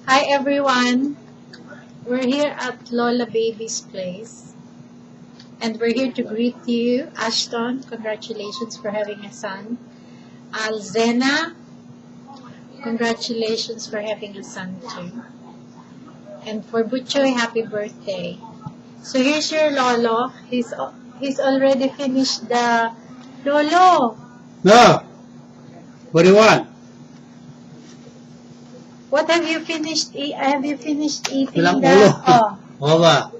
Hi everyone. We're here at Lola Baby's place. And we're here to greet you. Ashton, congratulations for having a son. Alzena, congratulations for having a son too. And for Butchoy, happy birthday. So here's your Lolo. He's already finished the Lolo. No. What do you want? What have you finished? Have you finished eating Walang the? ulo. Oh. Oo ba?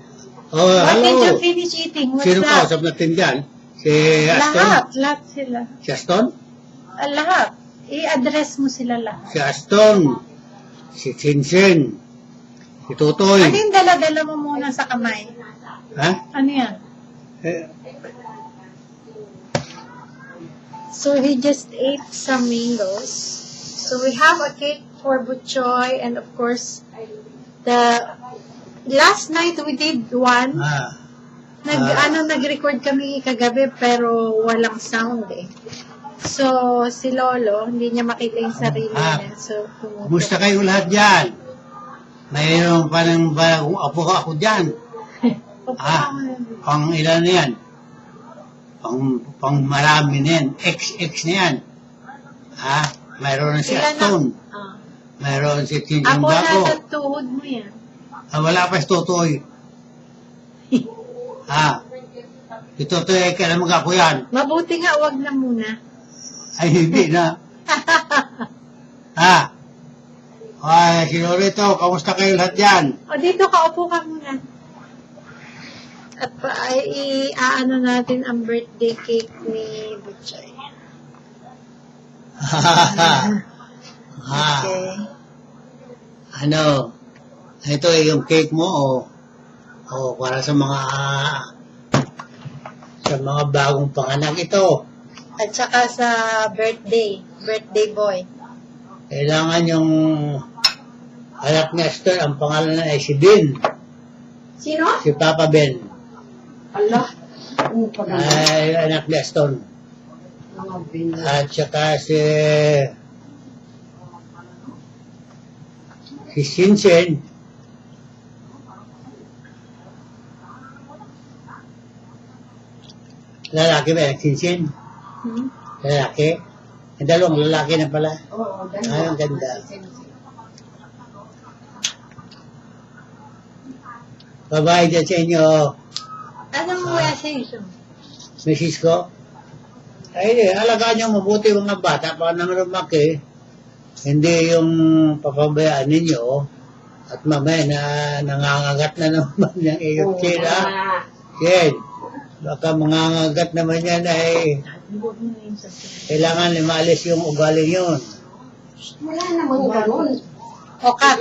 Oh, What did you hello. finish eating? What's Sino that? kausap natin dyan? Si Aston? Lahat sila. Si Aston? Lahat. I-address mo sila lahat. Si Aston. Si Chinchen. Si Tutoy. Ano yung dala-dala mo muna sa kamay? Ha? Ano yan? Eh, So he just ate some mangoes. So we have a cake for Butchoy, and of course, the last night we did one. Nag-record kami kagabi pero walang sound eh. So si Lolo, hindi niya makita yung sarili niya. So kumusta kayo lahat dyan? Mayroon pa ng bagong apo ako dyan. Pang ilan na yan? Pang marami na yan. XX na yan. Mayroon si Aston. Mayroon si Chinchen Ako Bako. nasa tuhod mo yan. Wala pa si Tutoy. Si Tutoy ay kailan mag-ako yan. Mabuti nga, wag na muna. Ay, hindi na. Ay, si Lorito, kamusta kayo lahat dyan? O dito ka, upo ka muna. At i-aano natin ang birthday cake ni Butchoy. Okay. Ano? Ito ay yung cake mo o para sa mga bagong panganak ito. At saka sa birthday boy. Kailangan yung anak ni Aston, ang pangalan na ay si Ben. Sino? Si Papa Ben. Allah. Ay anak ni Aston. At saka si Chinchen. Lalaki ba yung Chinchen? Lalaki? Ang dalawang lalaki na pala. Oo, Ay, ang ganda. Babae dyan sa inyo. Anong message mo? Mrs. ko? Ay, alagaan niyo mabuti mga bata para nang lumaki. Hindi yung papabayaan ninyo at mamaya na nangangagat na naman yung iyong tira. Yan. Baka mangangagat naman yan ay kailangan limalis yung ugali yun. Wala namang ganun. O cut.